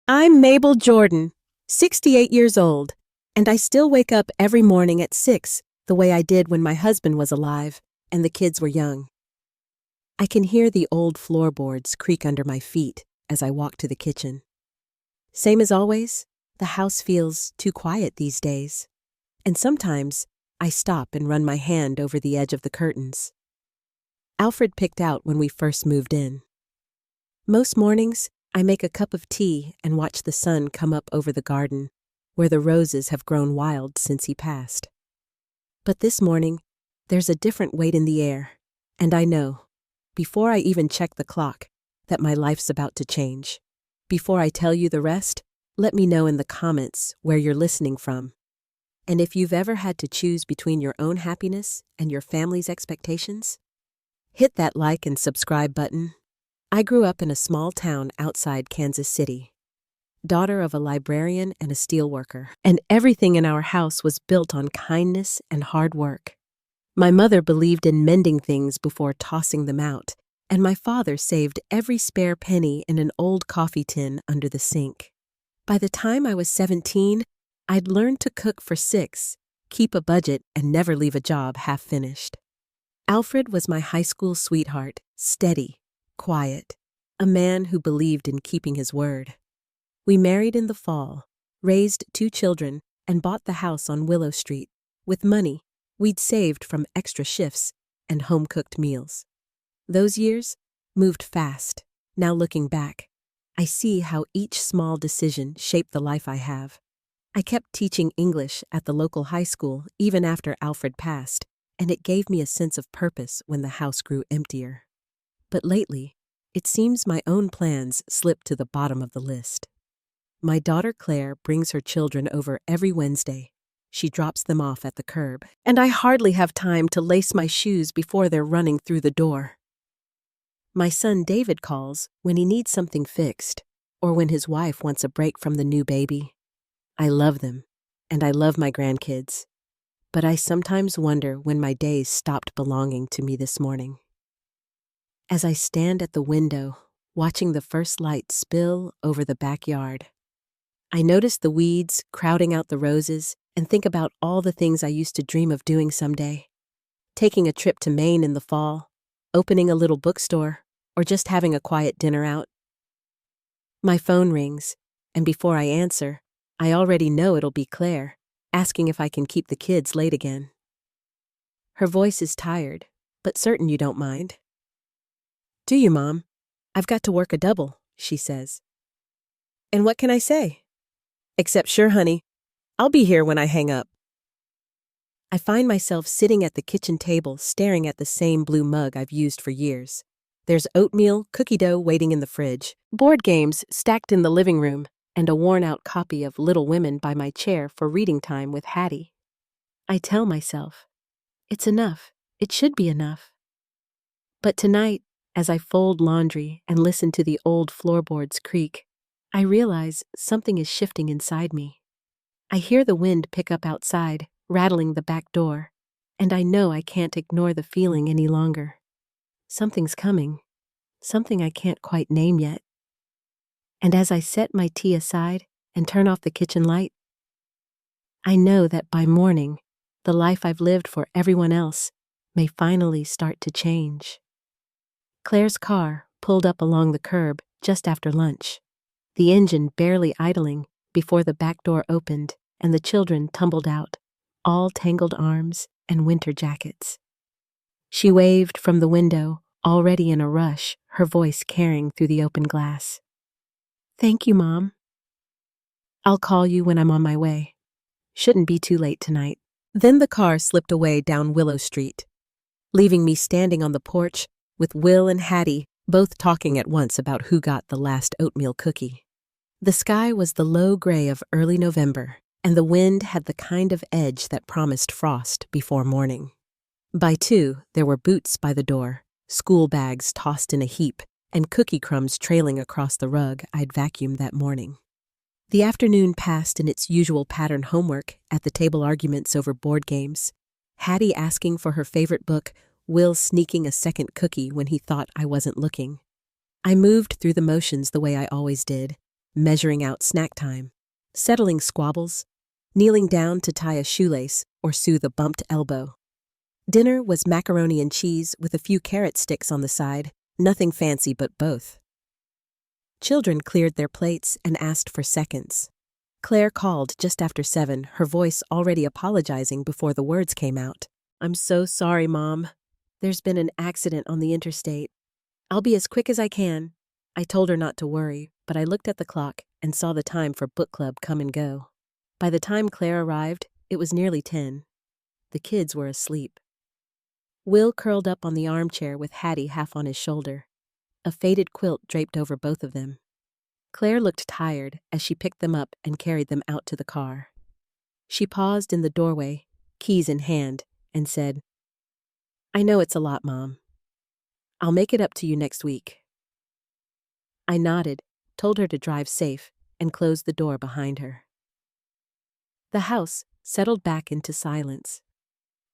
I'm Mabel Jordan, 68 years old, and I still wake up every morning at 6, the way I did when my husband was alive and the kids were young. I can hear the old floorboards creak under my feet as I walk to the kitchen. Same as always, the house feels too quiet these days, and sometimes I stop and run my hand over the edge of the curtains. Alfred picked out when we first moved in. Most mornings, I make a cup of tea and watch the sun come up over the garden, where the roses have grown wild since he passed. But this morning, there's a different weight in the air, and I know, before I even check the clock, that my life's about to change. Before I tell you the rest, let me know in the comments where you're listening from. And if you've ever had to choose between your own happiness and your family's expectations, hit that like and subscribe button. I grew up in a small town outside Kansas City, daughter of a librarian and a steelworker, and everything in our house was built on kindness and hard work. My mother believed in mending things before tossing them out, and my father saved every spare penny in an old coffee tin under the sink. By the time I was 17, I'd learned to cook for 6, keep a budget, and never leave a job half-finished. Alfred was my high school sweetheart, steady, quiet, a man who believed in keeping his word. We married in the fall, raised 2 children, and bought the house on Willow Street with money we'd saved from extra shifts and home-cooked meals. Those years moved fast. Now looking back, I see how each small decision shaped the life I have. I kept teaching English at the local high school even after Alfred passed, and it gave me a sense of purpose when the house grew emptier. But lately, it seems my own plans slipped to the bottom of the list. My daughter Claire brings her children over every Wednesday. She drops them off at the curb, and I hardly have time to lace my shoes before they're running through the door. My son David calls when he needs something fixed, or when his wife wants a break from the new baby. I love them, and I love my grandkids, but I sometimes wonder when my days stopped belonging to me this morning. As I stand at the window, watching the first light spill over the backyard, I notice the weeds crowding out the roses and think about all the things I used to dream of doing someday. Taking a trip to Maine in the fall, opening a little bookstore, or just having a quiet dinner out. My phone rings, and before I answer, I already know it'll be Claire, asking if I can keep the kids late again. Her voice is tired, but certain you don't mind. "Do you, Mom? I've got to work a double," she says. "And what can I say? Except, sure, honey, I'll be here when I hang up." I find myself sitting at the kitchen table staring at the same blue mug I've used for years. There's oatmeal, cookie dough waiting in the fridge, board games stacked in the living room, and a worn-out copy of Little Women by my chair for reading time with Hattie. I tell myself, it's enough. It should be enough. But tonight, as I fold laundry and listen to the old floorboards creak, I realize something is shifting inside me. I hear the wind pick up outside, rattling the back door, and I know I can't ignore the feeling any longer. Something's coming, something I can't quite name yet. And as I set my tea aside and turn off the kitchen light, I know that by morning, the life I've lived for everyone else may finally start to change. Claire's car pulled up along the curb just after lunch, the engine barely idling before the back door opened and the children tumbled out, all tangled arms and winter jackets. She waved from the window, already in a rush, her voice carrying through the open glass. "Thank you, Mom. I'll call you when I'm on my way. Shouldn't be too late tonight." Then the car slipped away down Willow Street, leaving me standing on the porch with Will and Hattie both talking at once about who got the last oatmeal cookie. The sky was the low gray of early November, and the wind had the kind of edge that promised frost before morning. By 2, there were boots by the door, school bags tossed in a heap, and cookie crumbs trailing across the rug I'd vacuumed that morning. The afternoon passed in its usual pattern: homework, at the table arguments over board games, Hattie asking for her favorite book, Will sneaking a second cookie when he thought I wasn't looking. I moved through the motions the way I always did, measuring out snack time, settling squabbles, kneeling down to tie a shoelace or soothe a bumped elbow. Dinner was macaroni and cheese with a few carrot sticks on the side, nothing fancy but both. Children cleared their plates and asked for seconds. Claire called just after 7, her voice already apologizing before the words came out. "I'm so sorry, Mom. There's been an accident on the interstate. I'll be as quick as I can." I told her not to worry, but I looked at the clock and saw the time for book club come and go. By the time Claire arrived, it was nearly 10. The kids were asleep. Will curled up on the armchair with Hattie half on his shoulder. A faded quilt draped over both of them. Claire looked tired as she picked them up and carried them out to the car. She paused in the doorway, keys in hand, and said, "I know it's a lot, Mom. I'll make it up to you next week." I nodded, told her to drive safe, and closed the door behind her. The house settled back into silence.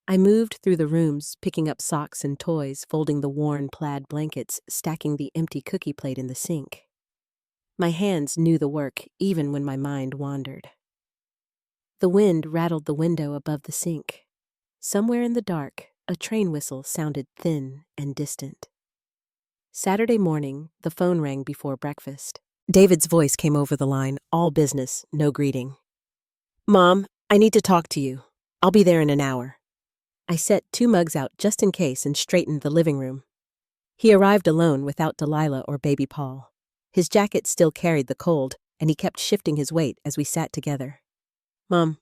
I moved through the rooms, picking up socks and toys, folding the worn plaid blankets, stacking the empty cookie plate in the sink. My hands knew the work, even when my mind wandered. The wind rattled the window above the sink. Somewhere in the dark, a train whistle sounded thin and distant. Saturday morning, the phone rang before breakfast. David's voice came over the line, all business, no greeting. "Mom, I need to talk to you. I'll be there in an hour." I set 2 mugs out just in case and straightened the living room. He arrived alone without Delilah or baby Paul. His jacket still carried the cold, and he kept shifting his weight as we sat together. "Mom,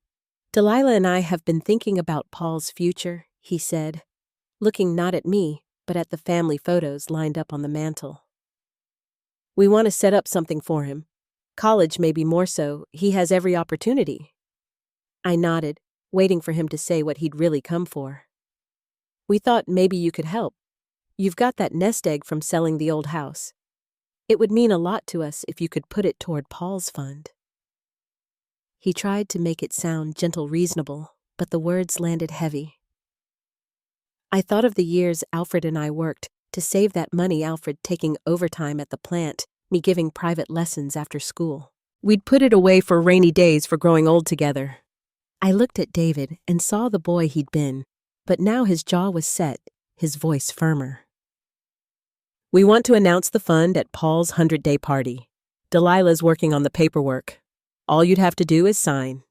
Delilah and I have been thinking about Paul's future," he said, looking not at me, but at the family photos lined up on the mantel. "We want to set up something for him. College maybe more so. He has every opportunity." I nodded, waiting for him to say what he'd really come for. "We thought maybe you could help. You've got that nest egg from selling the old house. It would mean a lot to us if you could put it toward Paul's fund." He tried to make it sound gentle reasonable, but the words landed heavy. I thought of the years Alfred and I worked to save that money, Alfred taking overtime at the plant, me giving private lessons after school. We'd put it away for rainy days for growing old together. I looked at David and saw the boy he'd been, but now his jaw was set, his voice firmer. "We want to announce the fund at Paul's 100-day party. Delilah's working on the paperwork. All you'd have to do is sign."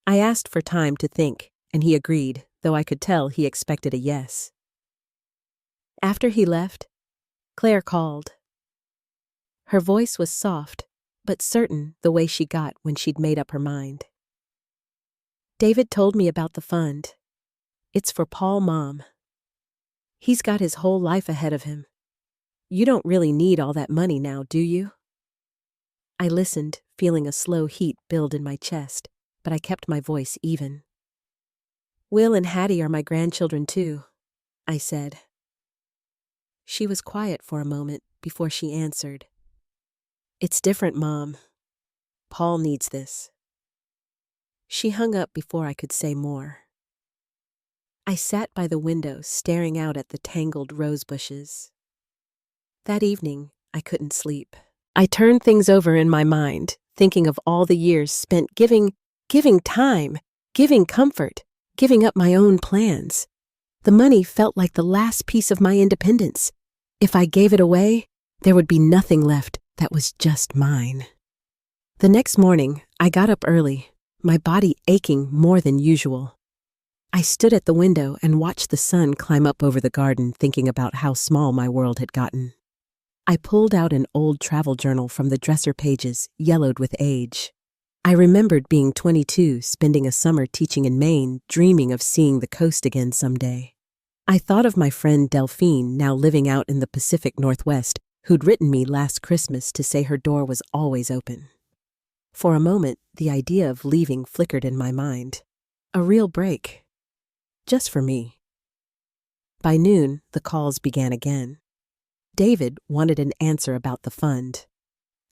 I asked for time to think, and he agreed, though I could tell he expected a yes. After he left, Claire called. Her voice was soft, but certain the way she got when she'd made up her mind. "David told me about the fund. It's for Paul, Mom. He's got his whole life ahead of him. You don't really need all that money now, do you?" I listened, feeling a slow heat build in my chest, but I kept my voice even. "Will and Hattie are my grandchildren too," I said. She was quiet for a moment before she answered. "It's different, Mom. Paul needs this." She hung up before I could say more. I sat by the window, staring out at the tangled rose bushes. That evening, I couldn't sleep. I turned things over in my mind, thinking of all the years spent giving time, giving comfort, giving up my own plans. The money felt like the last piece of my independence. If I gave it away, there would be nothing left that was just mine. The next morning, I got up early, my body aching more than usual. I stood at the window and watched the sun climb up over the garden, thinking about how small my world had gotten. I pulled out an old travel journal from the dresser pages, yellowed with age. I remembered being 22, spending a summer teaching in Maine, dreaming of seeing the coast again someday. I thought of my friend Delphine, now living out in the Pacific Northwest, who'd written me last Christmas to say her door was always open. For a moment, the idea of leaving flickered in my mind. A real break. Just for me. By noon, the calls began again. David wanted an answer about the fund.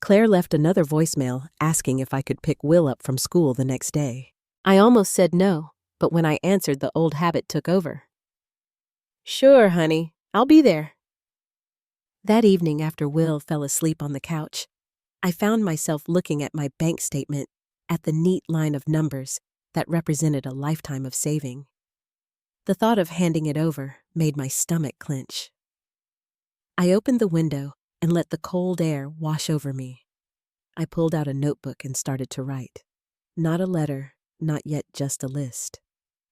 Claire left another voicemail asking if I could pick Will up from school the next day. I almost said no, but when I answered, the old habit took over. "Sure, honey, I'll be there." That evening, after Will fell asleep on the couch, I found myself looking at my bank statement, at the neat line of numbers that represented a lifetime of saving. The thought of handing it over made my stomach clench. I opened the window and let the cold air wash over me. I pulled out a notebook and started to write. Not a letter, not yet just a list.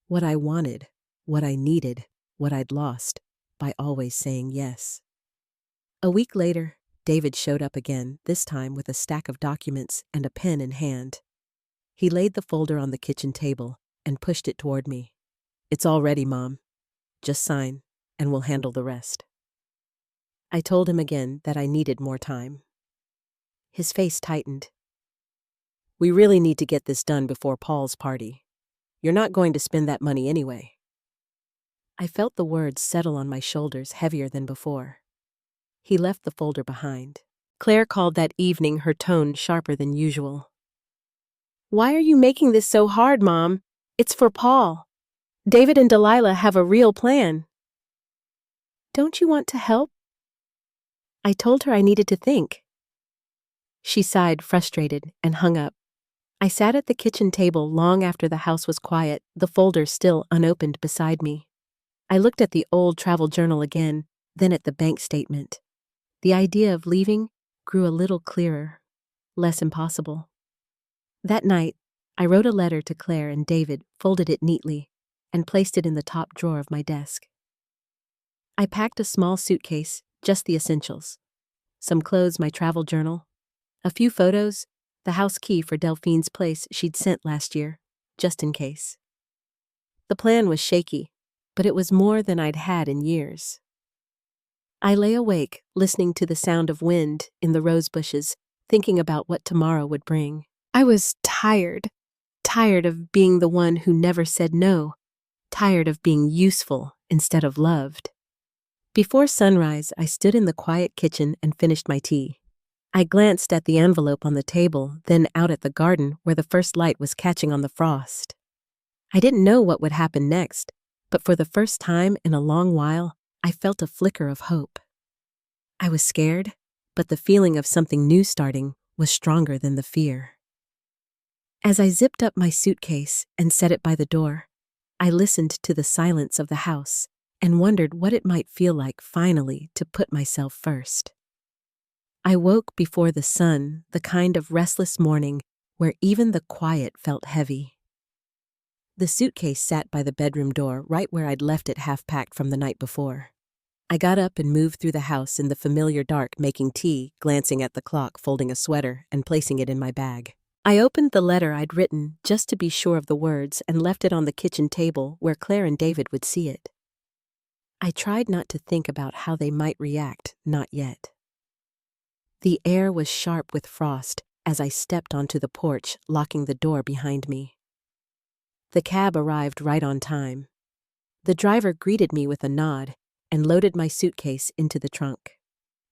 What I wanted, what I needed, what I'd lost, by always saying yes. A week later, David showed up again, this time with a stack of documents and a pen in hand. He laid the folder on the kitchen table and pushed it toward me. "It's all ready, Mom. Just sign, and we'll handle the rest." I told him again that I needed more time. His face tightened. "We really need to get this done before Paul's party. You're not going to spend that money anyway." I felt the words settle on my shoulders heavier than before. He left the folder behind. Claire called that evening, her tone sharper than usual. "Why are you making this so hard, Mom? It's for Paul. David and Delilah have a real plan." "Don't you want to help?" I told her I needed to think. She sighed, frustrated, and hung up. I sat at the kitchen table long after the house was quiet, the folder still unopened beside me. I looked at the old travel journal again, then at the bank statement. The idea of leaving grew a little clearer, less impossible. That night, I wrote a letter to Claire and David, folded it neatly, and placed it in the top drawer of my desk. I packed a small suitcase, just the essentials. Some clothes, my travel journal, a few photos, the house key for Delphine's place she'd sent last year, just in case. The plan was shaky, but it was more than I'd had in years. I lay awake, listening to the sound of wind in the rose bushes, thinking about what tomorrow would bring. I was tired of being the one who never said no, tired of being useful instead of loved. Before sunrise, I stood in the quiet kitchen and finished my tea. I glanced at the envelope on the table, then out at the garden where the first light was catching on the frost. I didn't know what would happen next, but for the first time in a long while, I felt a flicker of hope. I was scared, but the feeling of something new starting was stronger than the fear. As I zipped up my suitcase and set it by the door, I listened to the silence of the house and wondered what it might feel like finally to put myself first. I woke before the sun, the kind of restless morning where even the quiet felt heavy. The suitcase sat by the bedroom door, right where I'd left it half-packed from the night before. I got up and moved through the house in the familiar dark, making tea, glancing at the clock, folding a sweater, and placing it in my bag. I opened the letter I'd written just to be sure of the words and left it on the kitchen table where Claire and David would see it. I tried not to think about how they might react, not yet. The air was sharp with frost as I stepped onto the porch, locking the door behind me. The cab arrived right on time. The driver greeted me with a nod and loaded my suitcase into the trunk.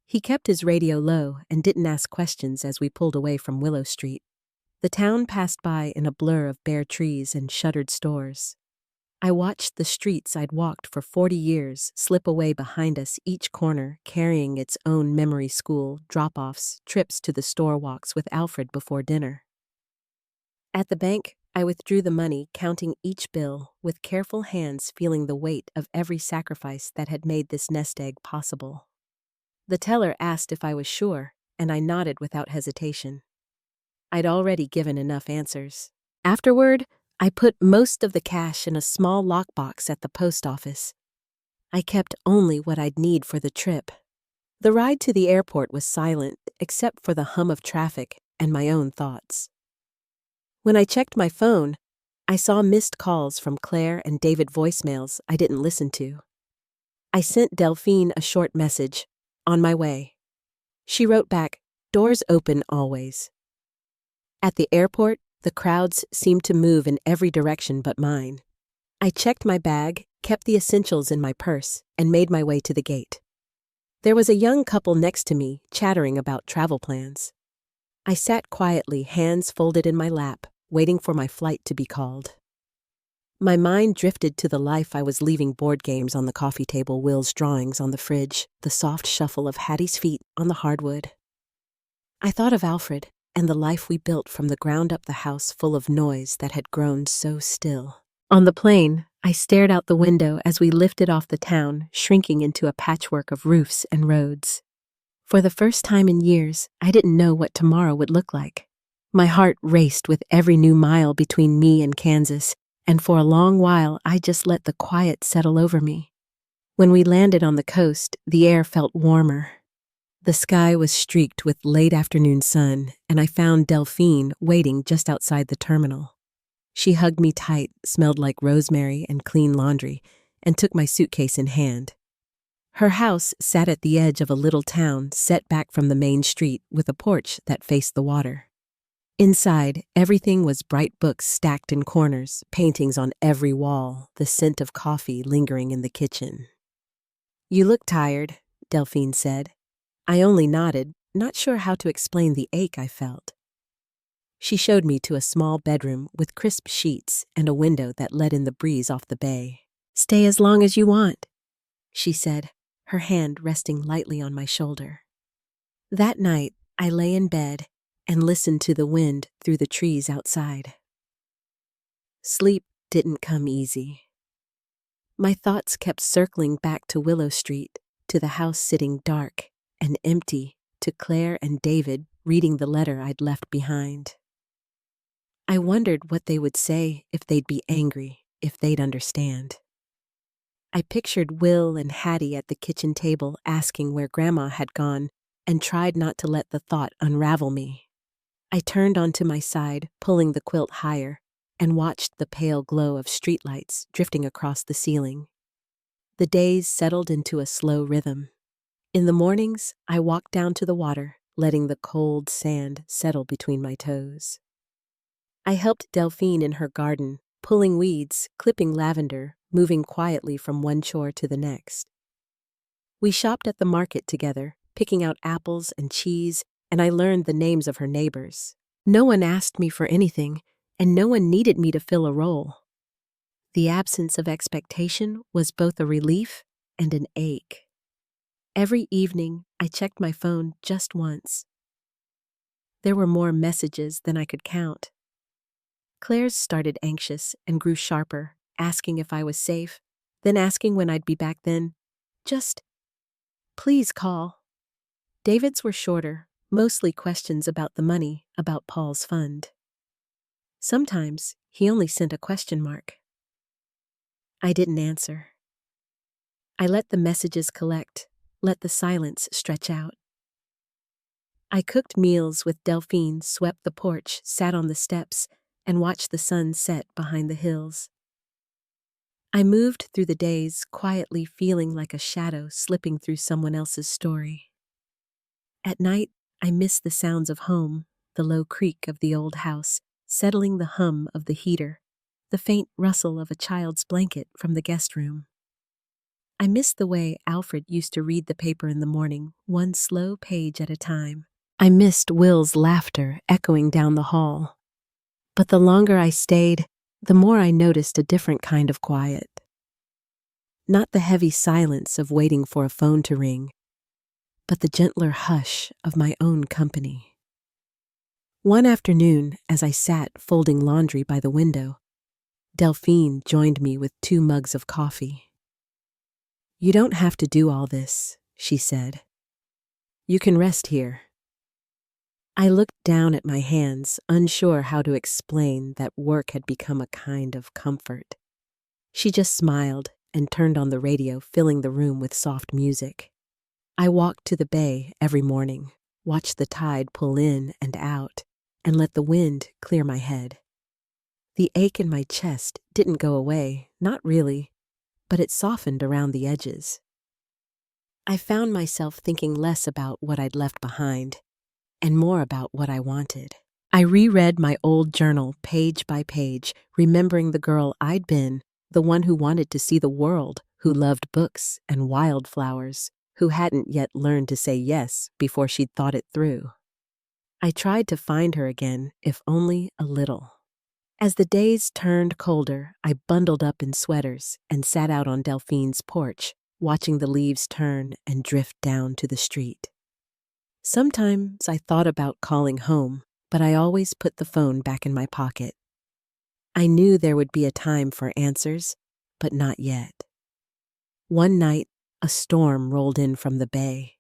He kept his radio low and didn't ask questions as we pulled away from Willow Street. The town passed by in a blur of bare trees and shuttered stores. I watched the streets I'd walked for 40 years slip away behind us, each corner carrying its own memory school, drop-offs, trips to the store walks with Alfred before dinner. At the bank, I withdrew the money, counting each bill, with careful hands feeling the weight of every sacrifice that had made this nest egg possible. The teller asked if I was sure, and I nodded without hesitation. I'd already given enough answers. Afterward, I put most of the cash in a small lockbox at the post office. I kept only what I'd need for the trip. The ride to the airport was silent, except for the hum of traffic and my own thoughts. When I checked my phone, I saw missed calls from Claire and David, voicemails I didn't listen to. I sent Delphine a short message, "On my way." She wrote back, "Doors open always." At the airport, the crowds seemed to move in every direction but mine. I checked my bag, kept the essentials in my purse, and made my way to the gate. There was a young couple next to me, chattering about travel plans. I sat quietly, hands folded in my lap, waiting for my flight to be called. My mind drifted to the life I was leaving: board games on the coffee table, Will's drawings on the fridge, the soft shuffle of Hattie's feet on the hardwood. I thought of Alfred and the life we built from the ground up, the house full of noise that had grown so still. On the plane, I stared out the window as we lifted off the town, shrinking into a patchwork of roofs and roads. For the first time in years, I didn't know what tomorrow would look like. My heart raced with every new mile between me and Kansas, and for a long while I just let the quiet settle over me. When we landed on the coast, the air felt warmer. The sky was streaked with late afternoon sun, and I found Delphine waiting just outside the terminal. She hugged me tight, smelled like rosemary and clean laundry, and took my suitcase in hand. Her house sat at the edge of a little town set back from the main street with a porch that faced the water. Inside, everything was bright books stacked in corners, paintings on every wall, the scent of coffee lingering in the kitchen. "You look tired," Delphine said. I only nodded, not sure how to explain the ache I felt. She showed me to a small bedroom with crisp sheets and a window that let in the breeze off the bay. "Stay as long as you want," she said, her hand resting lightly on my shoulder. That night, I lay in bed and listened to the wind through the trees outside. Sleep didn't come easy. My thoughts kept circling back to Willow Street, to the house sitting dark and empty, to Claire and David reading the letter I'd left behind. I wondered what they would say, if they'd be angry, if they'd understand. I pictured Will and Hattie at the kitchen table asking where Grandma had gone, and tried not to let the thought unravel me. I turned onto my side, pulling the quilt higher, and watched the pale glow of streetlights drifting across the ceiling. The days settled into a slow rhythm. In the mornings, I walked down to the water, letting the cold sand settle between my toes. I helped Delphine in her garden, pulling weeds, clipping lavender, moving quietly from one chore to the next. We shopped at the market together, picking out apples and cheese, and I learned the names of her neighbors. No one asked me for anything, and no one needed me to fill a role. The absence of expectation was both a relief and an ache. Every evening, I checked my phone just once. There were more messages than I could count. Claire's started anxious and grew sharper, asking if I was safe, then asking when I'd be back, then just, "Please call." David's were shorter, mostly questions about the money, about Paul's fund. Sometimes he only sent a question mark. I didn't answer. I let the messages collect, let the silence stretch out. I cooked meals with Delphine, swept the porch, sat on the steps, and watched the sun set behind the hills. I moved through the days, quietly feeling like a shadow slipping through someone else's story. At night, I missed the sounds of home, the low creak of the old house, settling the hum of the heater, the faint rustle of a child's blanket from the guest room. I missed the way Alfred used to read the paper in the morning, one slow page at a time. I missed Will's laughter echoing down the hall. But the longer I stayed, the more I noticed a different kind of quiet. Not the heavy silence of waiting for a phone to ring, but the gentler hush of my own company. One afternoon, as I sat folding laundry by the window, Delphine joined me with 2 mugs of coffee. "You don't have to do all this," she said. "You can rest here." I looked down at my hands, unsure how to explain that work had become a kind of comfort. She just smiled and turned on the radio, filling the room with soft music. I walked to the bay every morning, watched the tide pull in and out, and let the wind clear my head. The ache in my chest didn't go away, not really, but it softened around the edges. I found myself thinking less about what I'd left behind, and more about what I wanted. I reread my old journal page by page, remembering the girl I'd been, the one who wanted to see the world, who loved books and wildflowers, who hadn't yet learned to say yes before she'd thought it through. I tried to find her again, if only a little. As the days turned colder, I bundled up in sweaters and sat out on Delphine's porch, watching the leaves turn and drift down to the street. Sometimes I thought about calling home, but I always put the phone back in my pocket. I knew there would be a time for answers, but not yet. One night, a storm rolled in from the bay.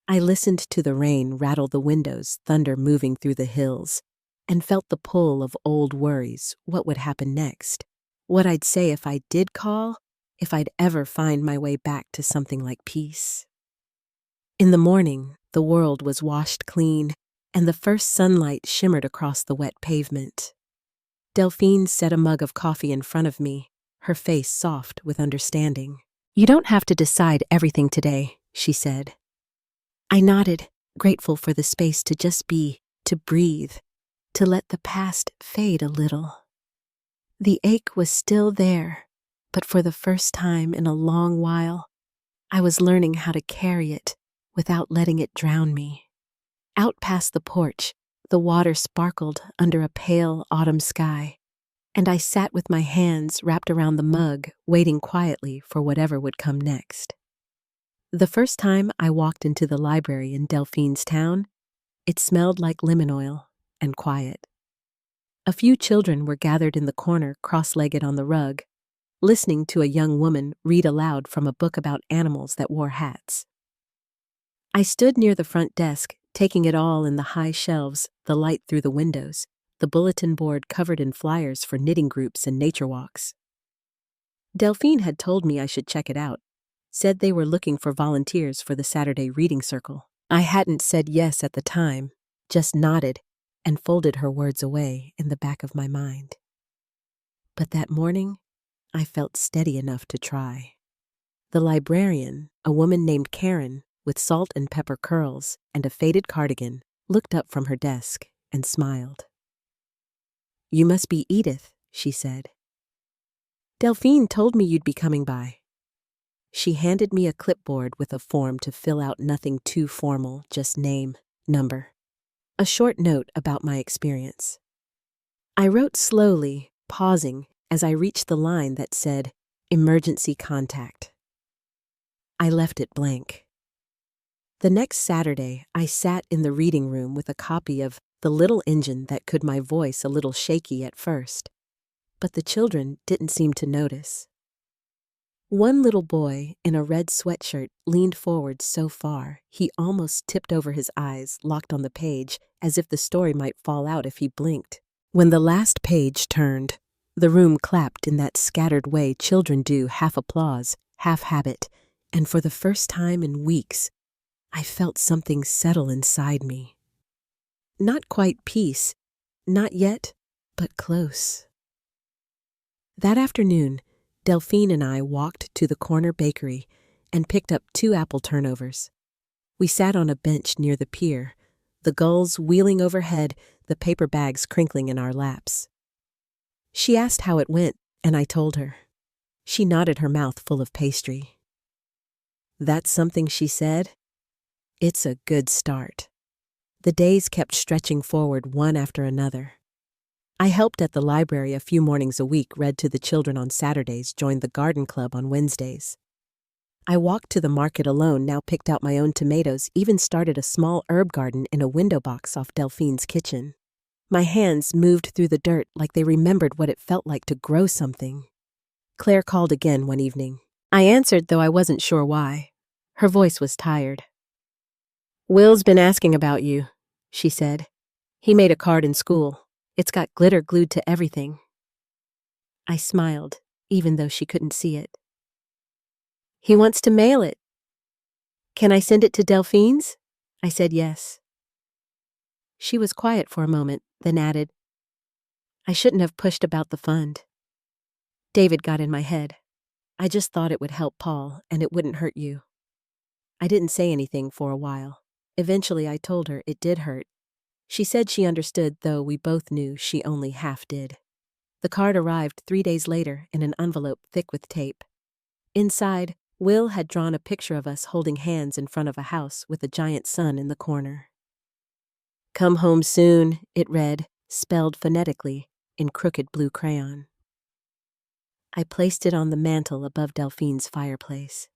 I listened to the rain rattle the windows, thunder moving through the hills, and felt the pull of old worries, what would happen next, what I'd say if I did call, if I'd ever find my way back to something like peace. In the morning, the world was washed clean, and the first sunlight shimmered across the wet pavement. Delphine set a mug of coffee in front of me, her face soft with understanding. "You don't have to decide everything today," she said. I nodded, grateful for the space to just be, to breathe, to let the past fade a little. The ache was still there, but for the first time in a long while, I was learning how to carry it without letting it drown me. Out past the porch, the water sparkled under a pale autumn sky, and I sat with my hands wrapped around the mug, waiting quietly for whatever would come next. The first time I walked into the library in Delphine's town, it smelled like lemon oil and quiet. A few children were gathered in the corner, cross-legged on the rug, listening to a young woman read aloud from a book about animals that wore hats. I stood near the front desk, taking it all in the high shelves, the light through the windows, the bulletin board covered in flyers for knitting groups and nature walks. Delphine had told me I should check it out, said they were looking for volunteers for the Saturday reading circle. I hadn't said yes at the time, just nodded and folded her words away in the back of my mind. But that morning, I felt steady enough to try. The librarian, a woman named Karen, with salt and pepper curls and a faded cardigan, looked up from her desk and smiled. "You must be Edith," she said. "Delphine told me you'd be coming by." She handed me a clipboard with a form to fill out, nothing too formal, just name, number. A short note about my experience. I wrote slowly, pausing as I reached the line that said, "Emergency contact." I left it blank. The next Saturday, I sat in the reading room with a copy of The Little Engine That Could, my voice a little shaky at first, but the children didn't seem to notice. One little boy in a red sweatshirt leaned forward so far he almost tipped over his eyes, locked on the page, as if the story might fall out if he blinked. When the last page turned, the room clapped in that scattered way children do, half applause, half habit, and for the first time in weeks, I felt something settle inside me. Not quite peace, not yet, but close. That afternoon, Delphine and I walked to the corner bakery and picked up 2 apple turnovers. We sat on a bench near the pier, the gulls wheeling overhead, the paper bags crinkling in our laps. She asked how it went, and I told her. She nodded, her mouth full of pastry. "That's something," she said. "It's a good start." The days kept stretching forward one after another. I helped at the library a few mornings a week, read to the children on Saturdays, joined the garden club on Wednesdays. I walked to the market alone, now picked out my own tomatoes, even started a small herb garden in a window box off Delphine's kitchen. My hands moved through the dirt like they remembered what it felt like to grow something. Claire called again one evening. I answered, though I wasn't sure why. Her voice was tired. "Will's been asking about you," she said. "He made a card in school. It's got glitter glued to everything." I smiled, even though she couldn't see it. "He wants to mail it. Can I send it to Delphine's?" I said yes. She was quiet for a moment, then added, "I shouldn't have pushed about the fund." David got in my head. "I just thought it would help Paul, and it wouldn't hurt you." I didn't say anything for a while. Eventually I told her it did hurt. She said she understood, though we both knew she only half did. The card arrived 3 days later in an envelope thick with tape. Inside, Will had drawn a picture of us holding hands in front of a house with a giant sun in the corner. "Come home soon," it read, spelled phonetically in crooked blue crayon. I placed it on the mantel above Delphine's fireplace.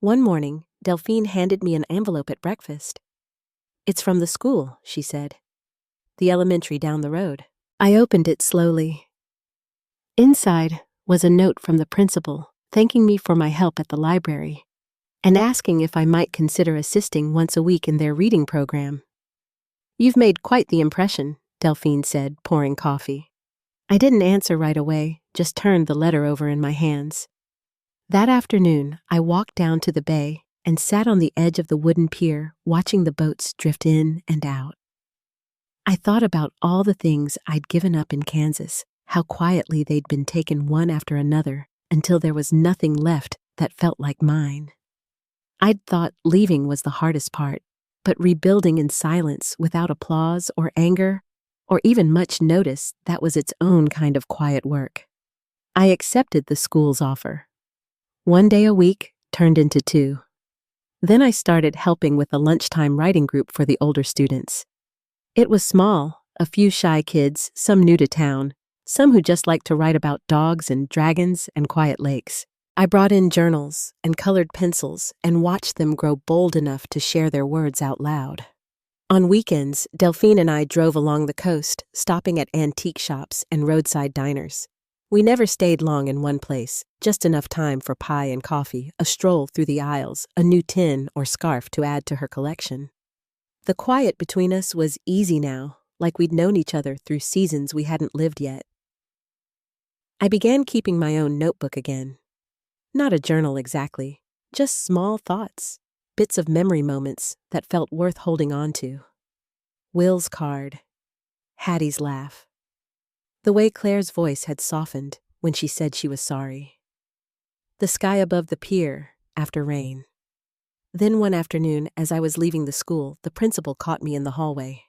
One morning, Delphine handed me an envelope at breakfast. "It's from the school," she said. "The elementary down the road." I opened it slowly. Inside was a note from the principal thanking me for my help at the library and asking if I might consider assisting once a week in their reading program. "You've made quite the impression," Delphine said, pouring coffee. I didn't answer right away, just turned the letter over in my hands. That afternoon, I walked down to the bay and sat on the edge of the wooden pier, watching the boats drift in and out. I thought about all the things I'd given up in Kansas, how quietly they'd been taken one after another until there was nothing left that felt like mine. I'd thought leaving was the hardest part, but rebuilding in silence without applause or anger, or even much notice, that was its own kind of quiet work. I accepted the school's offer. 1 day a week turned into 2. Then I started helping with a lunchtime writing group for the older students. It was small, a few shy kids, some new to town, some who just liked to write about dogs and dragons and quiet lakes. I brought in journals and colored pencils and watched them grow bold enough to share their words out loud. On weekends, Delphine and I drove along the coast, stopping at antique shops and roadside diners. We never stayed long in one place, just enough time for pie and coffee, a stroll through the aisles, a new tin or scarf to add to her collection. The quiet between us was easy now, like we'd known each other through seasons we hadn't lived yet. I began keeping my own notebook again. Not a journal exactly, just small thoughts, bits of memory moments that felt worth holding on to. Will's card. Hattie's laugh. The way Claire's voice had softened when she said she was sorry. The sky above the pier after rain. Then one afternoon, as I was leaving the school, the principal caught me in the hallway.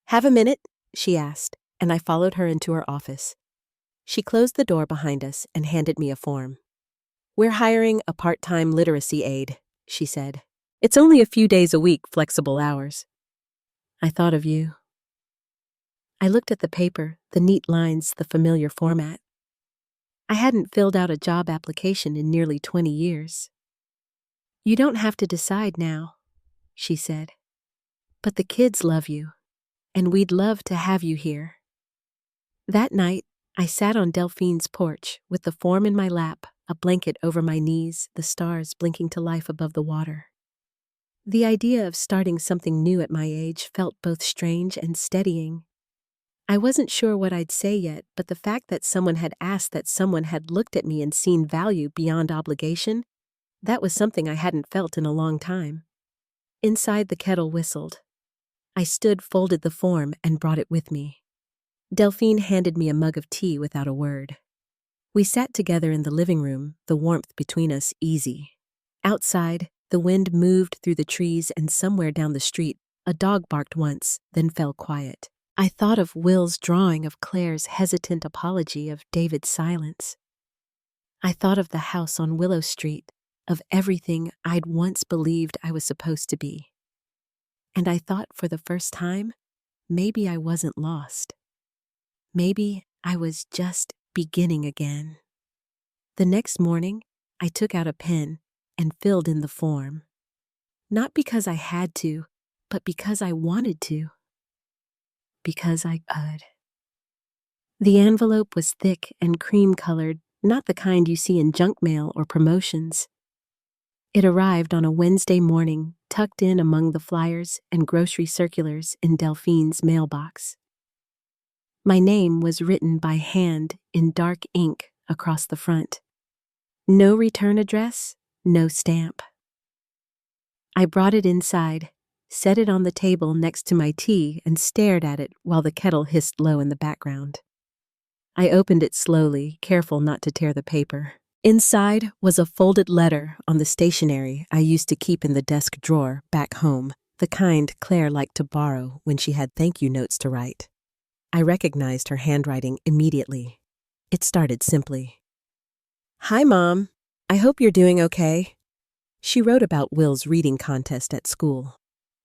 "Have a minute?" she asked, and I followed her into her office. She closed the door behind us and handed me a form. "We're hiring a part-time literacy aide," she said. "It's only a few days a week, flexible hours." I thought of you. I looked at the paper, the neat lines, the familiar format. I hadn't filled out a job application in nearly 20 years. "You don't have to decide now," she said. "But the kids love you, and we'd love to have you here." That night, I sat on Delphine's porch with the form in my lap, a blanket over my knees, the stars blinking to life above the water. The idea of starting something new at my age felt both strange and steadying. I wasn't sure what I'd say yet, but the fact that someone had asked, that someone had looked at me and seen value beyond obligation, that was something I hadn't felt in a long time. Inside, the kettle whistled. I stood, folded the form, and brought it with me. Delphine handed me a mug of tea without a word. We sat together in the living room, the warmth between us easy. Outside, the wind moved through the trees, and somewhere down the street, a dog barked once, then fell quiet. I thought of Will's drawing of Claire's hesitant apology, of David's silence. I thought of the house on Willow Street, of everything I'd once believed I was supposed to be. And I thought, for the first time, maybe I wasn't lost. Maybe I was just beginning again. The next morning, I took out a pen and filled in the form. Not because I had to, but because I wanted to. Because I could. The envelope was thick and cream-colored, not the kind you see in junk mail or promotions. It arrived on a Wednesday morning, tucked in among the flyers and grocery circulars in Delphine's mailbox. My name was written by hand in dark ink across the front. No return address, no stamp. I brought it inside, set it on the table next to my tea, and stared at it while the kettle hissed low in the background. I opened it slowly, careful not to tear the paper. Inside was a folded letter on the stationery I used to keep in the desk drawer back home, the kind Claire liked to borrow when she had thank you notes to write. I recognized her handwriting immediately. It started simply. "Hi, Mom. I hope you're doing okay." She wrote about Will's reading contest at school.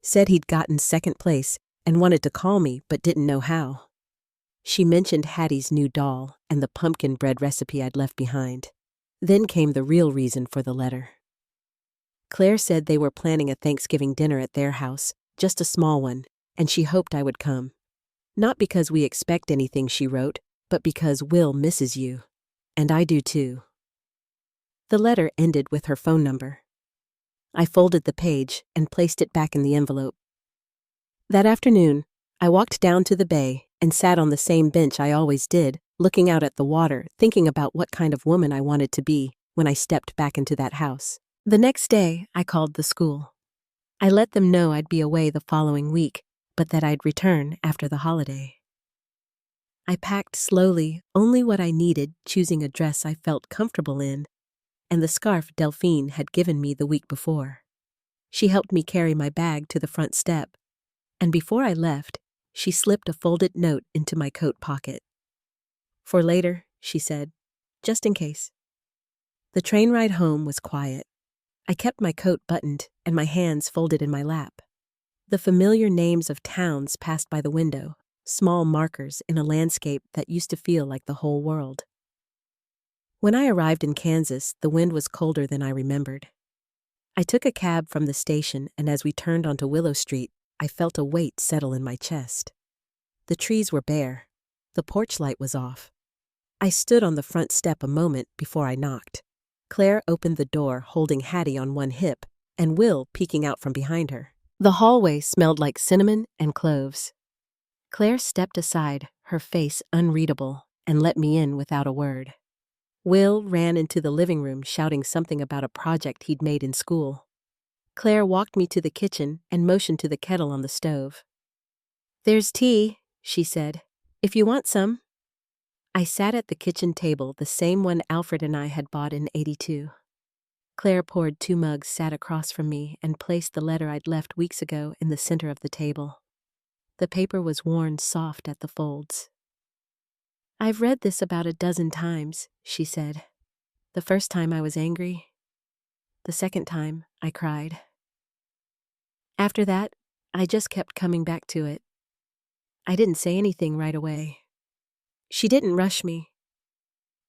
Said he'd gotten second place and wanted to call me but didn't know how. She mentioned Hattie's new doll and the pumpkin bread recipe I'd left behind. Then came the real reason for the letter. Claire said they were planning a Thanksgiving dinner at their house, just a small one, and she hoped I would come. Not because we expect anything, she wrote, but because Will misses you. And I do too. The letter ended with her phone number. I folded the page and placed it back in the envelope. That afternoon, I walked down to the bay and sat on the same bench I always did, looking out at the water, thinking about what kind of woman I wanted to be when I stepped back into that house. The next day, I called the school. I let them know I'd be away the following week, but that I'd return after the holiday. I packed slowly, only what I needed, choosing a dress I felt comfortable in, and the scarf Delphine had given me the week before. She helped me carry my bag to the front step, and before I left, she slipped a folded note into my coat pocket. For later, she said, just in case. The train ride home was quiet. I kept my coat buttoned and my hands folded in my lap. The familiar names of towns passed by the window, small markers in a landscape that used to feel like the whole world. When I arrived in Kansas, the wind was colder than I remembered. I took a cab from the station, and as we turned onto Willow Street, I felt a weight settle in my chest. The trees were bare. The porch light was off. I stood on the front step a moment before I knocked. Claire opened the door, holding Hattie on one hip, and Will peeking out from behind her. The hallway smelled like cinnamon and cloves. Claire stepped aside, her face unreadable, and let me in without a word. Will ran into the living room shouting something about a project he'd made in school. Claire walked me to the kitchen and motioned to the kettle on the stove. "There's tea," she said, "if you want some." I sat at the kitchen table, the same one Alfred and I had bought in '82. Claire poured 2 mugs, sat across from me, and placed the letter I'd left weeks ago in the center of the table. The paper was worn soft at the folds. "I've read this about a dozen times," she said. "The first time I was angry. The second time I cried. After that, I just kept coming back to it. I didn't say anything right away." She didn't rush me.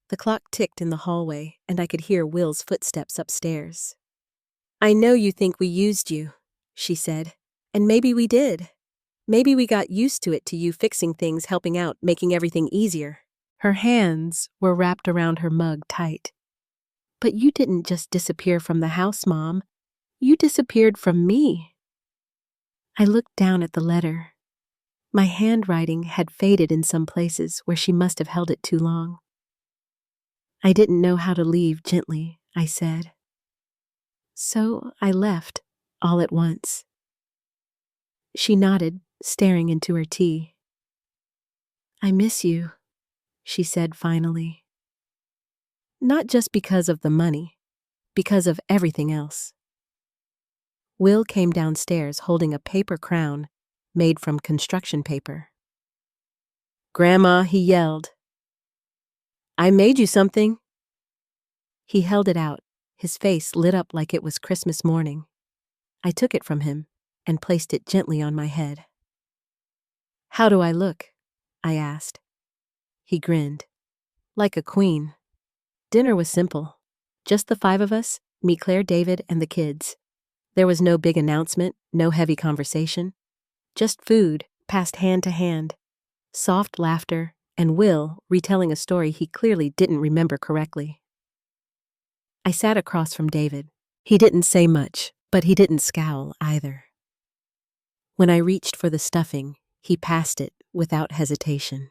The clock ticked in the hallway, and I could hear Will's footsteps upstairs. "I know you think we used you," she said, "and maybe we did. Maybe we got used to it, to you fixing things, helping out, making everything easier." Her hands were wrapped around her mug tight. "But you didn't just disappear from the house, Mom. You disappeared from me." I looked down at the letter. My handwriting had faded in some places where she must have held it too long. "I didn't know how to leave gently," I said. "So I left, all at once." She nodded, staring into her tea. "I miss you," she said finally. "Not just because of the money, because of everything else." Will came downstairs holding a paper crown made from construction paper. "Grandma," he yelled, "I made you something." He held it out, his face lit up like it was Christmas morning. I took it from him and placed it gently on my head. "How do I look?" I asked. He grinned. "Like a queen." Dinner was simple. Just the 5 of us, me, Claire, David, and the kids. There was no big announcement, no heavy conversation. Just food, passed hand to hand. Soft laughter, and Will retelling a story he clearly didn't remember correctly. I sat across from David. He didn't say much, but he didn't scowl either. When I reached for the stuffing, he passed it without hesitation.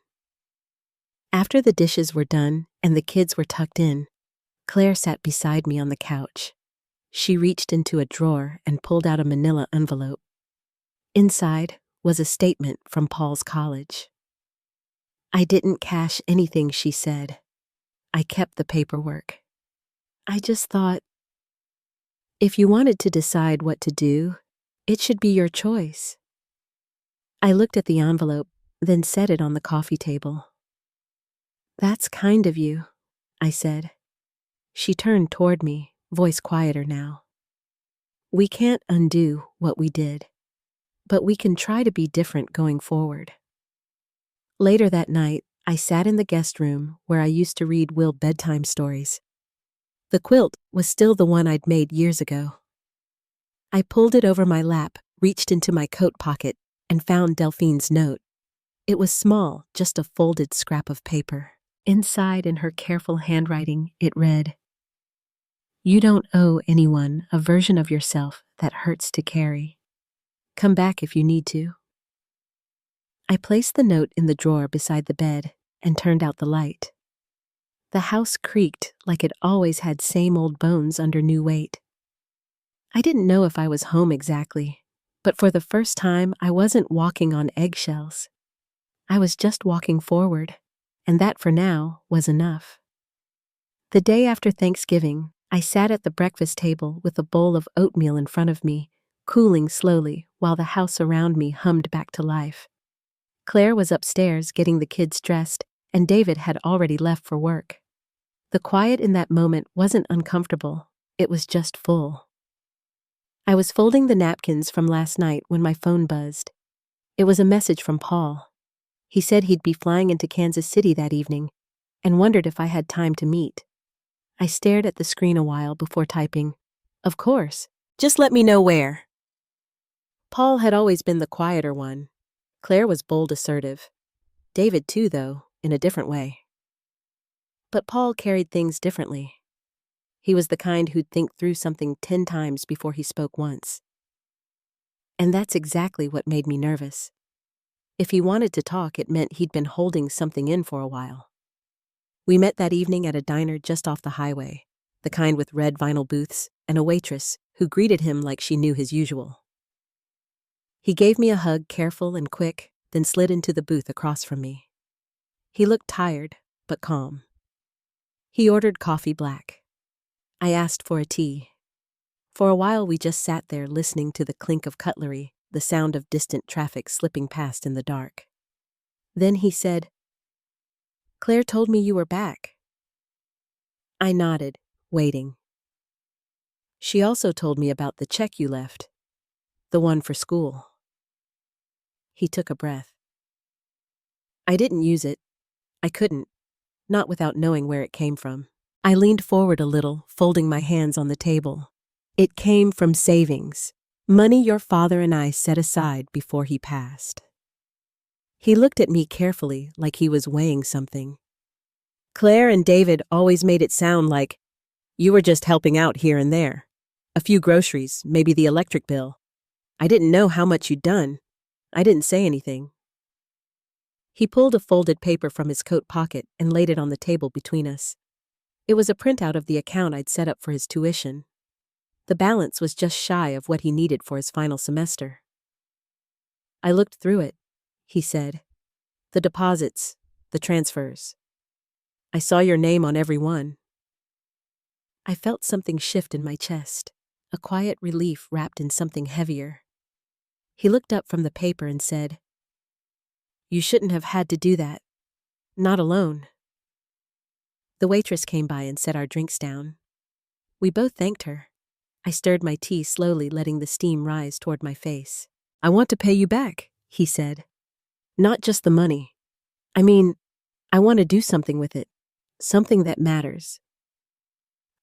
After the dishes were done and the kids were tucked in, Claire sat beside me on the couch. She reached into a drawer and pulled out a manila envelope. Inside was a statement from Paul's college. "I didn't cash anything," she said. "I kept the paperwork. I just thought, if you wanted to decide what to do, it should be your choice." I looked at the envelope, then set it on the coffee table. "That's kind of you," I said. She turned toward me, voice quieter now. "We can't undo what we did, but we can try to be different going forward." Later that night, I sat in the guest room where I used to read Will bedtime stories. The quilt was still the one I'd made years ago. I pulled it over my lap, reached into my coat pocket, and found Delphine's note. It was small, just a folded scrap of paper. Inside, in her careful handwriting, it read, "You don't owe anyone a version of yourself that hurts to carry. Come back if you need to." I placed the note in the drawer beside the bed and turned out the light. The house creaked like it always had same old bones under new weight. I didn't know if I was home exactly, but for the first time I wasn't walking on eggshells. I was just walking forward, and that for now was enough. The day after Thanksgiving, I sat at the breakfast table with a bowl of oatmeal in front of me, cooling slowly while the house around me hummed back to life. Claire was upstairs getting the kids dressed, and David had already left for work. The quiet in that moment wasn't uncomfortable, it was just full. I was folding the napkins from last night when my phone buzzed. It was a message from Paul. He said he'd be flying into Kansas City that evening, and wondered if I had time to meet. I stared at the screen a while before typing, "Of course, just let me know where." Paul had always been the quieter one. Claire was bold, assertive. David too, though, in a different way. But Paul carried things differently. He was the kind who'd think through something 10 times before he spoke once. And that's exactly what made me nervous. If he wanted to talk, it meant he'd been holding something in for a while. We met that evening at a diner just off the highway, the kind with red vinyl booths and a waitress who greeted him like she knew his usual. He gave me a hug, careful and quick, then slid into the booth across from me. He looked tired, but calm. He ordered coffee black. I asked for a tea. For a while we just sat there listening to the clink of cutlery, the sound of distant traffic slipping past in the dark. Then he said, "Claire told me you were back." I nodded, waiting. "She also told me about the check you left, the one for school." He took a breath. "I didn't use it. I couldn't, not without knowing where it came from." I leaned forward a little, folding my hands on the table. "It came from savings, money your father and I set aside before he passed." He looked at me carefully, like he was weighing something. "Claire and David always made it sound like you were just helping out here and there. A few groceries, maybe the electric bill. I didn't know how much you'd done. I didn't say anything." He pulled a folded paper from his coat pocket and laid it on the table between us. It was a printout of the account I'd set up for his tuition. The balance was just shy of what he needed for his final semester. "I looked through it," he said. "The deposits, the transfers. I saw your name on every one." I felt something shift in my chest, a quiet relief wrapped in something heavier. He looked up from the paper and said, "You shouldn't have had to do that. Not alone." The waitress came by and set our drinks down. We both thanked her. I stirred my tea slowly, letting the steam rise toward my face. "I want to pay you back," he said. "Not just the money. I mean, I want to do something with it. Something that matters."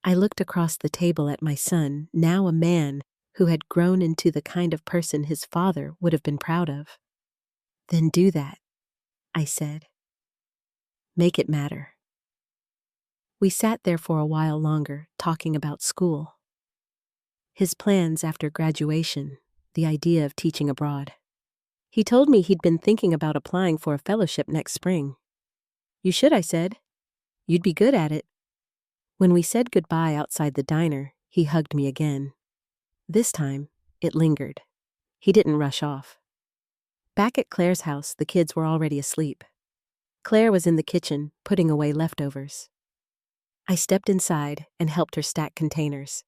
I looked across the table at my son, now a man who had grown into the kind of person his father would have been proud of. "Then do that," I said. "Make it matter." We sat there for a while longer, talking about school. His plans after graduation, the idea of teaching abroad. He told me he'd been thinking about applying for a fellowship next spring. "You should," I said. "You'd be good at it." When we said goodbye outside the diner, he hugged me again. This time, it lingered. He didn't rush off. Back at Claire's house, the kids were already asleep. Claire was in the kitchen, putting away leftovers. I stepped inside and helped her stack containers.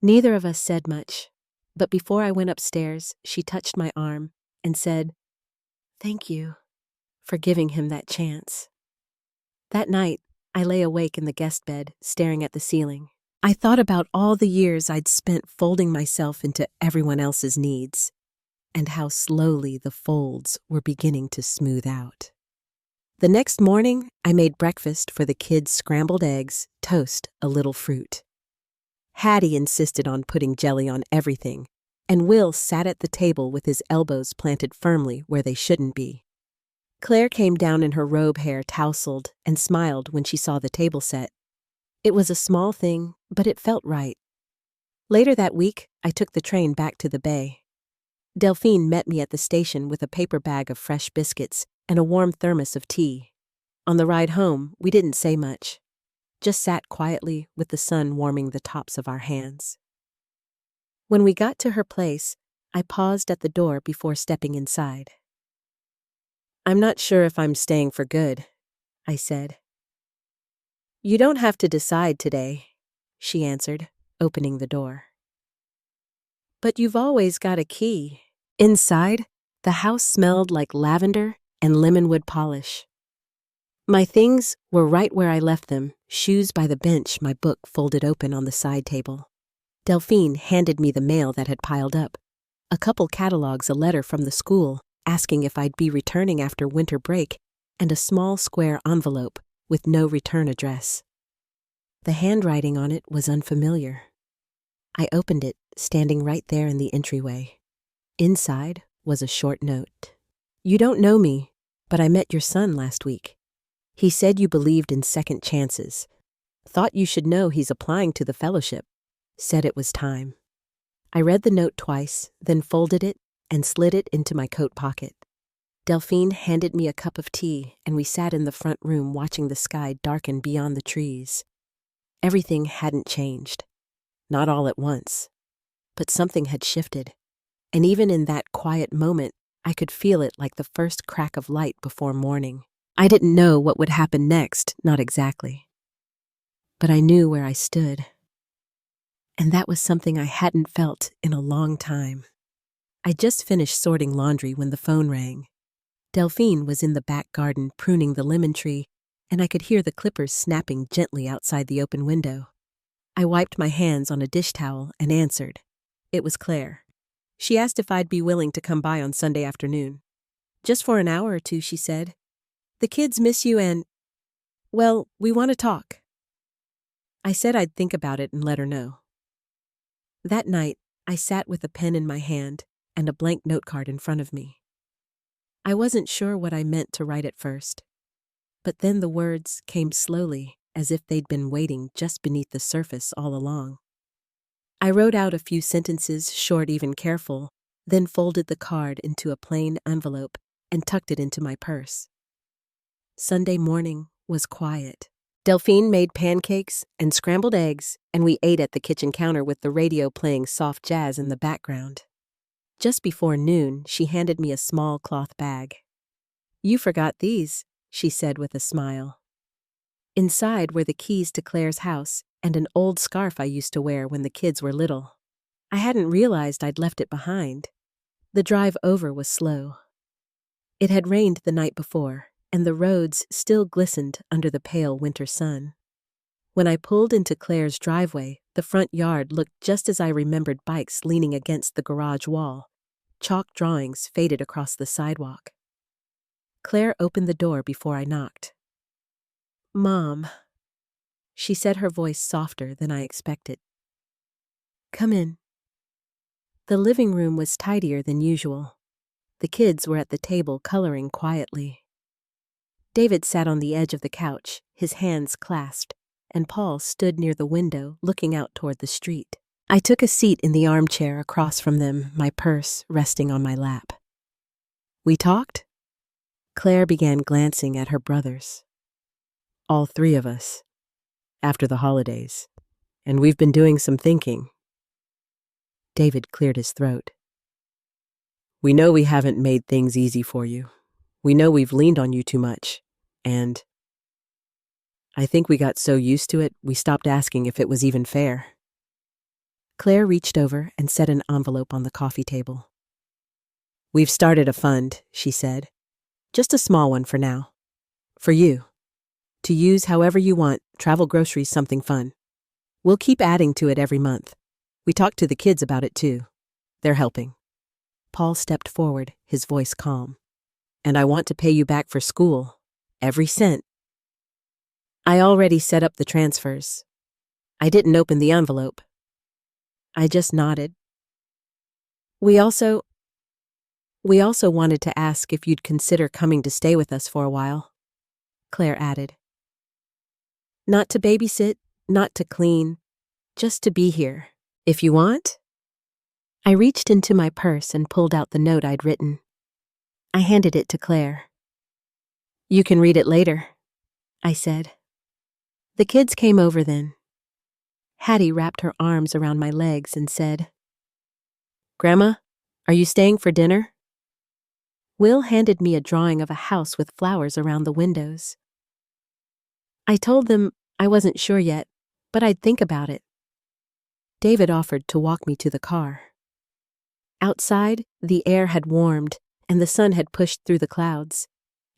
Neither of us said much, but before I went upstairs, she touched my arm and said, "Thank you for giving him that chance." That night, I lay awake in the guest bed, staring at the ceiling. I thought about all the years I'd spent folding myself into everyone else's needs, and how slowly the folds were beginning to smooth out. The next morning, I made breakfast for the kids: scrambled eggs, toast, a little fruit. Hattie insisted on putting jelly on everything, and Will sat at the table with his elbows planted firmly where they shouldn't be. Claire came down in her robe hair tousled and smiled when she saw the table set. It was a small thing, but it felt right. Later that week, I took the train back to the bay. Delphine met me at the station with a paper bag of fresh biscuits and a warm thermos of tea. On the ride home, we didn't say much, just sat quietly with the sun warming the tops of our hands. When we got to her place, I paused at the door before stepping inside. "I'm not sure if I'm staying for good," I said. "You don't have to decide today," she answered, opening the door. "But you've always got a key." Inside, the house smelled like lavender and lemonwood polish. My things were right where I left them, shoes by the bench, my book folded open on the side table. Delphine handed me the mail that had piled up, a couple catalogs, a letter from the school asking if I'd be returning after winter break, and a small square envelope with no return address. The handwriting on it was unfamiliar. I opened it, standing right there in the entryway. Inside was a short note. "You don't know me, but I met your son last week. He said you believed in second chances. Thought you should know he's applying to the fellowship. Said it was time." I read the note twice, then folded it and slid it into my coat pocket. Delphine handed me a cup of tea, and we sat in the front room watching the sky darken beyond the trees. Everything hadn't changed. Not all at once. But something had shifted. And even in that quiet moment, I could feel it like the first crack of light before morning. I didn't know what would happen next, not exactly. But I knew where I stood. And that was something I hadn't felt in a long time. I just finished sorting laundry when the phone rang. Delphine was in the back garden pruning the lemon tree, and I could hear the clippers snapping gently outside the open window. I wiped my hands on a dish towel and answered. It was Claire. She asked if I'd be willing to come by on Sunday afternoon. "Just for an hour or two," she said. "The kids miss you and, well, we want to talk." I said I'd think about it and let her know. That night, I sat with a pen in my hand and a blank note card in front of me. I wasn't sure what I meant to write at first, but then the words came slowly, as if they'd been waiting just beneath the surface all along. I wrote out a few sentences, short, even careful, then folded the card into a plain envelope and tucked it into my purse. Sunday morning was quiet. Delphine made pancakes and scrambled eggs, and we ate at the kitchen counter with the radio playing soft jazz in the background. Just before noon, she handed me a small cloth bag. "You forgot these," she said with a smile. Inside were the keys to Claire's house and an old scarf I used to wear when the kids were little. I hadn't realized I'd left it behind. The drive over was slow. It had rained the night before, and the roads still glistened under the pale winter sun. When I pulled into Claire's driveway, the front yard looked just as I remembered, bikes leaning against the garage wall. Chalk drawings faded across the sidewalk. Claire opened the door before I knocked. "Mom," she said, her voice softer than I expected. "Come in." The living room was tidier than usual. The kids were at the table coloring quietly. David sat on the edge of the couch, his hands clasped, and Paul stood near the window looking out toward the street. I took a seat in the armchair across from them, my purse resting on my lap. "We talked?" Claire began glancing at her brothers. "All three of us. After the holidays. And we've been doing some thinking." David cleared his throat. "We know we haven't made things easy for you. We know we've leaned on you too much. And I think we got so used to it, we stopped asking if it was even fair." Claire reached over and set an envelope on the coffee table. "We've started a fund," she said. "Just a small one for now. For you. To use however you want, travel, groceries, something fun. We'll keep adding to it every month. We talked to the kids about it too. They're helping." Paul stepped forward, his voice calm. "And I want to pay you back for school. Every cent." I already set up the transfers. I didn't open the envelope. I just nodded. We also wanted to ask if you'd consider coming to stay with us for a while, Claire added. Not to babysit, not to clean, just to be here. If you want? I reached into my purse and pulled out the note I'd written. I handed it to Claire. You can read it later, I said. The kids came over then. Hattie wrapped her arms around my legs and said, Grandma, are you staying for dinner? Will handed me a drawing of a house with flowers around the windows. I told them I wasn't sure yet, but I'd think about it. David offered to walk me to the car. Outside, the air had warmed and the sun had pushed through the clouds.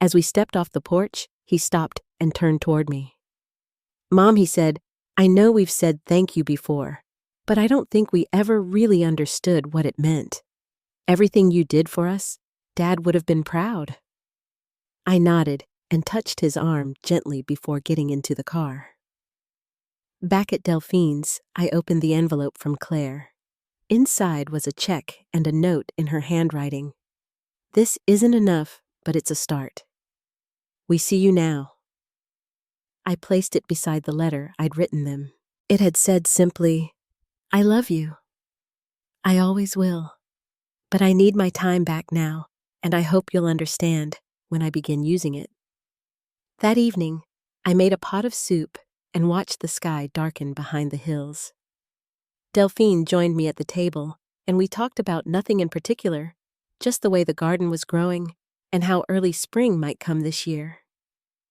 As we stepped off the porch, he stopped and turned toward me. Mom, he said, I know we've said thank you before, but I don't think we ever really understood what it meant. Everything you did for us, Dad would have been proud. I nodded and touched his arm gently before getting into the car. Back at Delphine's, I opened the envelope from Claire. Inside was a check and a note in her handwriting. This isn't enough, but it's a start. We see you now. I placed it beside the letter I'd written them. It had said simply, I love you. I always will. But I need my time back now, and I hope you'll understand when I begin using it. That evening, I made a pot of soup and watched the sky darken behind the hills. Delphine joined me at the table, and we talked about nothing in particular, just the way the garden was growing and how early spring might come this year.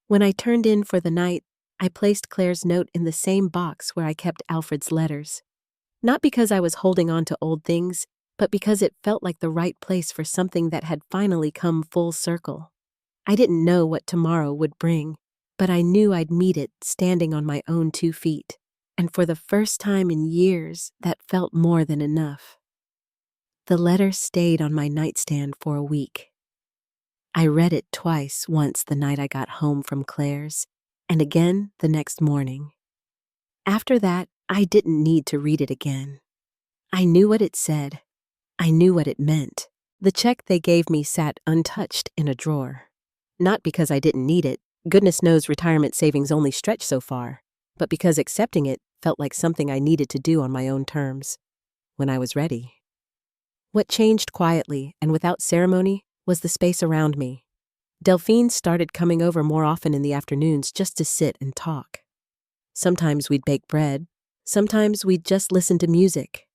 When I turned in for the night, I placed Claire's note in the same box where I kept Alfred's letters. Not because I was holding on to old things, but because it felt like the right place for something that had finally come full circle. I didn't know what tomorrow would bring, but I knew I'd meet it standing on my own 2 feet, and for the first time in years, that felt more than enough. The letter stayed on my nightstand for a week. I read it twice, once the night I got home from Claire's, and again the next morning. After that, I didn't need to read it again. I knew what it said. I knew what it meant. The check they gave me sat untouched in a drawer. Not because I didn't need it, goodness knows retirement savings only stretch so far, but because accepting it felt like something I needed to do on my own terms, when I was ready. What changed quietly and without ceremony was the space around me. Delphine started coming over more often in the afternoons just to sit and talk. Sometimes we'd bake bread. Sometimes we'd just listen to music.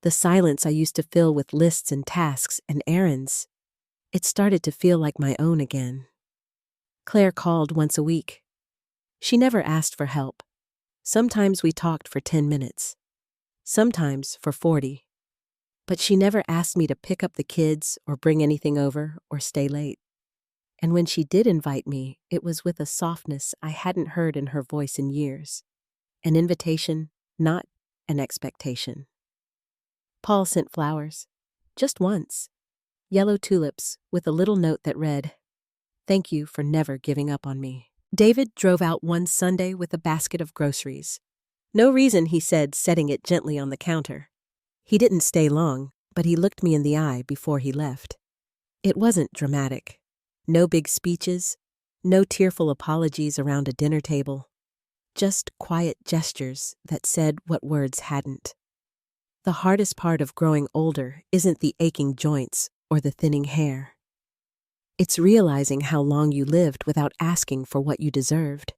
The silence I used to fill with lists and tasks and errands, it started to feel like my own again. Claire called once a week. She never asked for help. Sometimes we talked for 10 minutes. Sometimes for 40. But she never asked me to pick up the kids or bring anything over or stay late. And when she did invite me, it was with a softness I hadn't heard in her voice in years. An invitation, not an expectation. Paul sent flowers. Just once. Yellow tulips with a little note that read, "Thank you for never giving up on me." David drove out one Sunday with a basket of groceries. No reason, he said, setting it gently on the counter. He didn't stay long, but he looked me in the eye before he left. It wasn't dramatic. No big speeches, no tearful apologies around a dinner table. Just quiet gestures that said what words hadn't. The hardest part of growing older isn't the aching joints or the thinning hair. It's realizing how long you lived without asking for what you deserved.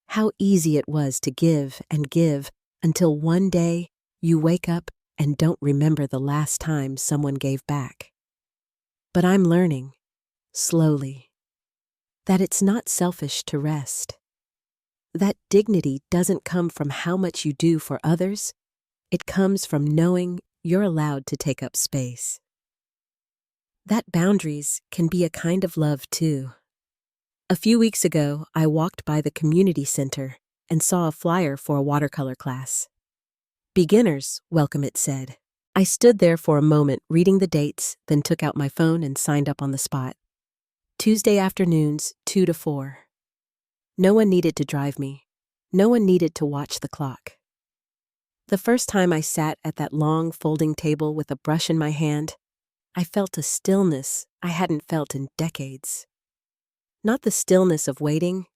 How easy it was to give until one day you wake up and don't remember the last time someone gave back. But I'm learning, slowly, that it's not selfish to rest. That dignity doesn't come from how much you do for others. It comes from knowing you're allowed to take up space. That boundaries can be a kind of love, too. A few weeks ago, I walked by the community center and saw a flyer for a watercolor class. Beginners, welcome, it said. I stood there for a moment reading the dates, then took out my phone and signed up on the spot. Tuesday afternoons, 2 to 4. No one needed to drive me. No one needed to watch the clock. The first time I sat at that long folding table with a brush in my hand, I felt a stillness I hadn't felt in decades. Not the stillness of waiting,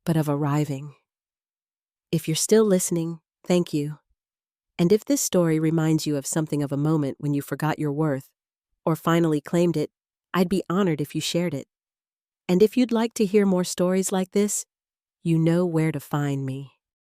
but of arriving. If you're still listening, thank you. And if this story reminds you of something of a moment when you forgot your worth, or finally claimed it, I'd be honored if you shared it. And if you'd like to hear more stories like this, you know where to find me.